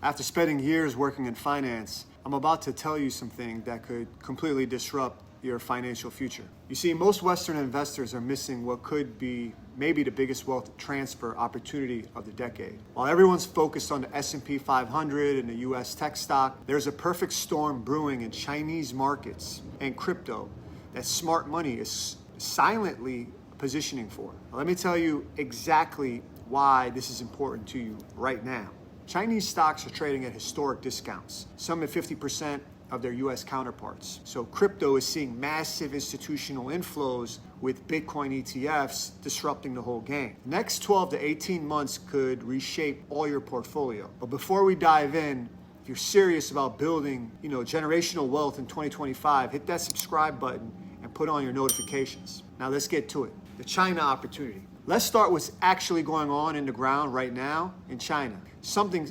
After spending years working in finance, I'm about to tell you something that could completely disrupt your financial future. You see, most Western investors are missing what could be maybe the biggest wealth transfer opportunity of the decade. While everyone's focused on the S&P 500 and the US tech stock, there's a perfect storm brewing in Chinese markets and crypto that smart money is silently positioning for. Now, let me tell you exactly why this is important to you right now. Chinese stocks are trading at historic discounts, some at 50% of their US counterparts. So crypto is seeing massive institutional inflows with Bitcoin ETFs disrupting the whole game. Next 12 to 18 months could reshape all your portfolio. But before we dive in, if you're serious about building, generational wealth in 2025, hit that subscribe button and put on your notifications. Now let's get to it. The China opportunity. Let's start what's actually going on in the ground right now in China. Something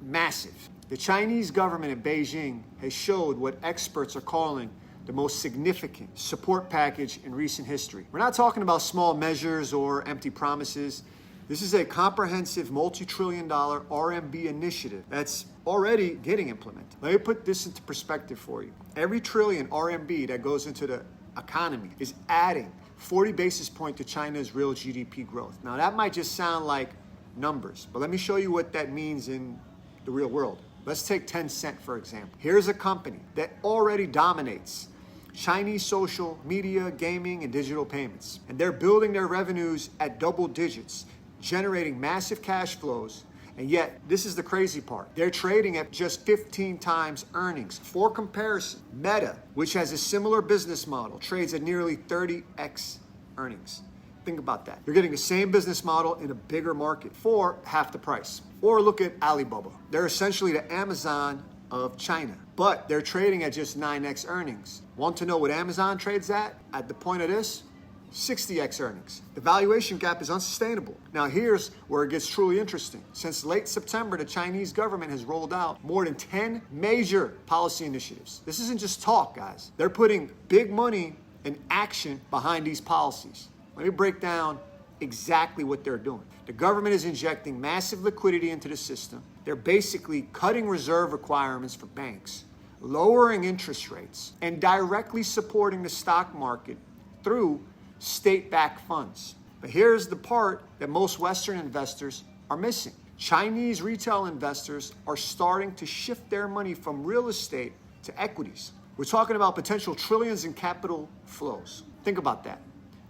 massive. The Chinese government in Beijing has showed what experts are calling the most significant support package in recent history. We're not talking about small measures or empty promises. This is a comprehensive multi-trillion-dollar RMB initiative that's already getting implemented. Let me put this into perspective for you. Every trillion RMB that goes into the economy is adding 40 basis points to China's real GDP growth. Now that might just sound like numbers, but let me show you what that means in the real world. Let's take Tencent, for example. Here's a company that already dominates Chinese social media, gaming, and digital payments. And they're building their revenues at double digits, generating massive cash flows. And yet, this is the crazy part. They're trading at just 15 times earnings. For comparison, Meta, which has a similar business model, trades at nearly 30x earnings. Think about that. You're getting the same business model in a bigger market for half the price. Or look at Alibaba. They're essentially the Amazon of China, but they're trading at just 9x earnings. Want to know what Amazon trades at the point of this? 60x earnings. The valuation gap is unsustainable. Now here's where it gets truly interesting. Since late September, the Chinese government has rolled out more than 10 major policy initiatives. This isn't just talk, guys. They're putting big money and action behind these policies. Let me break down exactly what they're doing. The government is injecting massive liquidity into the system. They're basically cutting reserve requirements for banks, lowering interest rates, and directly supporting the stock market through state-backed funds. But here's the part that most Western investors are missing. Chinese retail investors are starting to shift their money from real estate to equities. We're talking about potential trillions in capital flows. Think about that.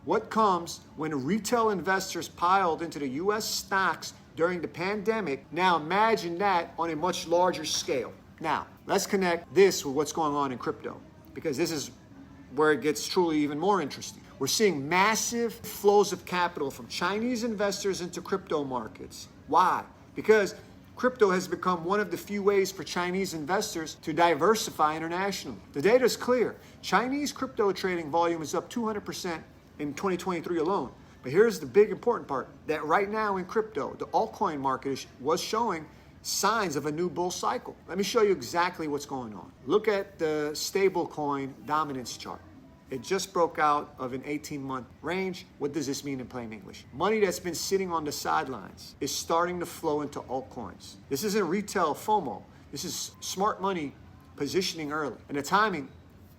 What comes when retail investors piled into the US stocks during the pandemic? Now imagine that on a much larger scale. Now, let's connect this with what's going on in crypto, because this is where it gets truly even more interesting. We're seeing massive flows of capital from Chinese investors into crypto markets. Why? Because crypto has become one of the few ways for Chinese investors to diversify internationally. The data is clear. Chinese crypto trading volume is up 200% in 2023 alone. But here's the big important part, that right now in crypto, the altcoin market was showing signs of a new bull cycle. Let me show you exactly what's going on. Look at the stablecoin dominance chart. It just broke out of an 18-month range. What does this mean in plain English? Money that's been sitting on the sidelines is starting to flow into altcoins. This isn't retail FOMO. This is smart money positioning early. And the timing,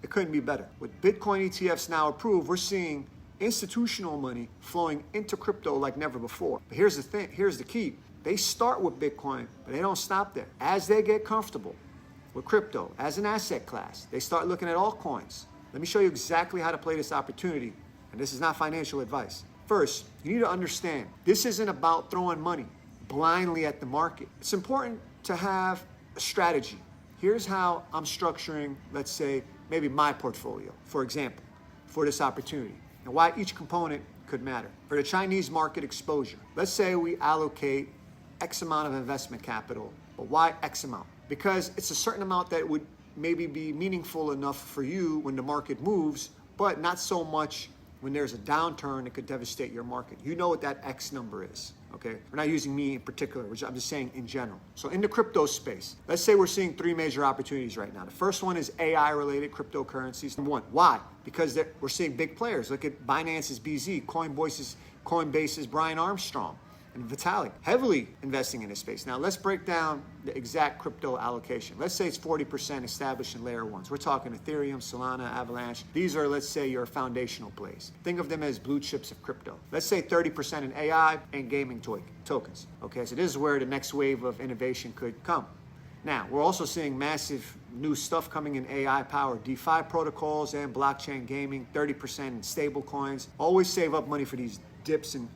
it couldn't be better. With Bitcoin ETFs now approved, we're seeing institutional money flowing into crypto like never before. But here's the thing, here's the key. They start with Bitcoin, but they don't stop there. As they get comfortable with crypto as an asset class, they start looking at altcoins. Let me show you exactly how to play this opportunity. And this is not financial advice. First, you need to understand, this isn't about throwing money blindly at the market. It's important to have a strategy. Here's how I'm structuring, let's say, maybe my portfolio, for example, for this opportunity, and why each component could matter. For the Chinese market exposure, let's say we allocate X amount of investment capital, but why X amount? Because it's a certain amount that would maybe be meaningful enough for you when the market moves, but not so much when there's a downturn that could devastate your market. You know what that X number is, okay? We're not using me in particular, which I'm just saying in general. So in the crypto space, let's say we're seeing three major opportunities right now. The first one is AI-related cryptocurrencies. Number one, why? Because we're seeing big players. Look at Binance's BZ, Coinbase's Brian Armstrong. and Vitalik, heavily investing in this space. Now let's break down the exact crypto allocation. Let's say it's 40% established in layer ones. We're talking Ethereum, Solana, Avalanche. These are, let's say, your foundational plays. Think of them as blue chips of crypto. Let's say 30% in AI and gaming tokens. Okay, so this is where the next wave of innovation could come. Now, we're also seeing massive new stuff coming in AI-powered DeFi protocols and blockchain gaming, 30% in stable coins. Always save up money for these dips and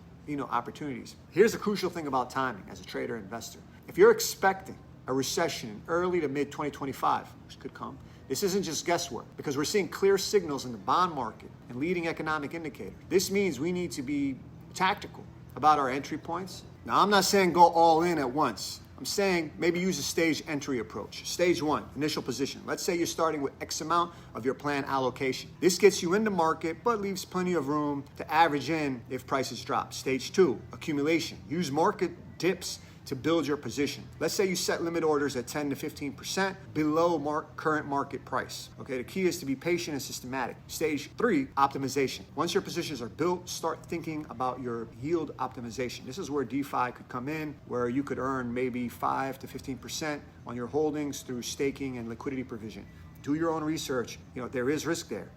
opportunities. Here's the crucial thing about timing as a trader investor. If you're expecting a recession in early to mid 2025, which could come, this isn't just guesswork because we're seeing clear signals in the bond market and leading economic indicators. This means we need to be tactical about our entry points. Now, I'm not saying go all in at once. I'm saying maybe use a stage entry approach. Stage 1, initial position. Let's say you're starting with X amount of your planned allocation. This gets you in the market, but leaves plenty of room to average in if prices drop. Stage 2, accumulation. Use market dips to build your position. Let's say you set limit orders at 10 to 15% below current market price. Okay, the key is to be patient and systematic. Stage 3, optimization. Once your positions are built, start thinking about your yield optimization. This is where DeFi could come in, where you could earn maybe 5 to 15% on your holdings through staking and liquidity provision. Do your own research. There is risk there.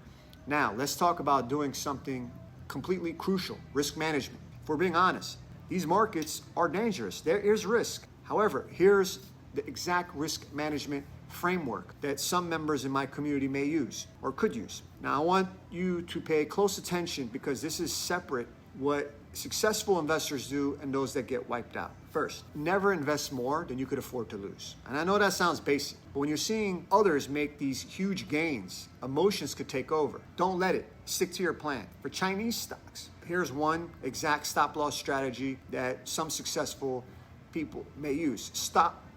Now, let's talk about doing something completely crucial, risk management. If we're being honest, these markets are dangerous. There is risk. However, here's the exact risk management framework that some members in my community may use or could use. Now, I want you to pay close attention because this is separate what successful investors do and those that get wiped out. First, never invest more than you could afford to lose. And I know that sounds basic, but when you're seeing others make these huge gains, emotions could take over. Don't let it. Stick to your plan. For Chinese stocks, here's one exact stop loss strategy that some successful people may use.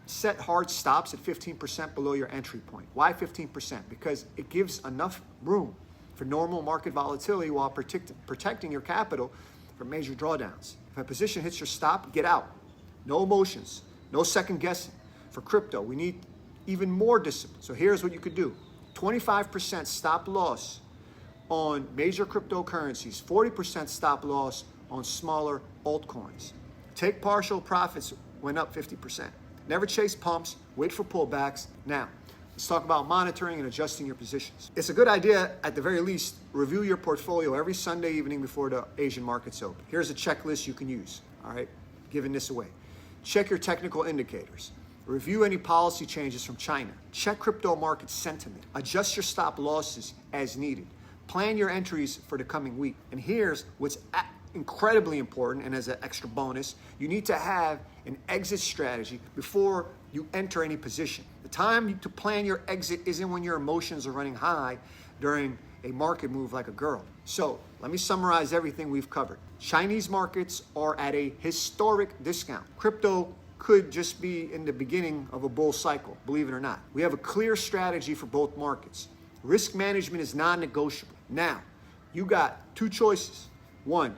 Set hard stops at 15% below your entry point. Why 15%? Because it gives enough room for normal market volatility while protecting your capital from major drawdowns. If a position hits your stop, get out. No emotions, no second guessing. For crypto, we need even more discipline. So here's what you could do. 25% stop loss on major cryptocurrencies, 40% stop loss on smaller altcoins. Take partial profits when up 50%. Never chase pumps, wait for pullbacks. Now, let's talk about monitoring and adjusting your positions. It's a good idea, at the very least, review your portfolio every Sunday evening before the Asian markets open. Here's a checklist you can use, all right? Giving this away. Check your technical indicators. Review any policy changes from China. Check crypto market sentiment. Adjust your stop losses as needed. Plan your entries for the coming week. And here's what's incredibly important, and as an extra bonus, you need to have an exit strategy before you enter any position. The time to plan your exit isn't when your emotions are running high during a market move like a girl. So let me summarize everything we've covered. Chinese markets are at a historic discount. Crypto could just be in the beginning of a bull cycle, believe it or not. We have a clear strategy for both markets. Risk management is non-negotiable. Now, you got two choices. One,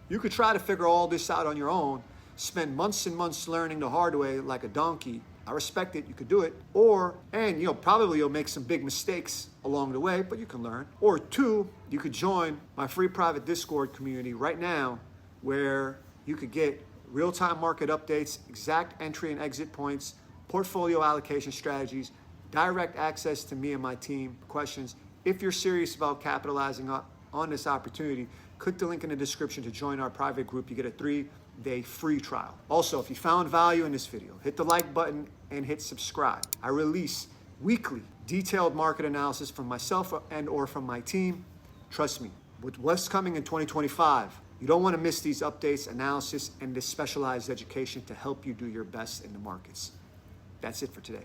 you could try to figure all this out on your own, spend months and months learning the hard way like a donkey. I respect it, you could do it. Or, and probably you'll make some big mistakes along the way, but you can learn. Or two, you could join my free private Discord community right now where you could get real-time market updates, exact entry and exit points, portfolio allocation strategies, direct access to me and my team, questions. If you're serious about capitalizing on this opportunity, click the link in the description to join our private group. You get a 3-day free trial. Also, if you found value in this video, hit the like button and hit subscribe. I release weekly detailed market analysis from myself and or from my team. Trust me, with what's coming in 2025, you don't want to miss these updates, analysis, and this specialized education to help you do your best in the markets. That's it for today.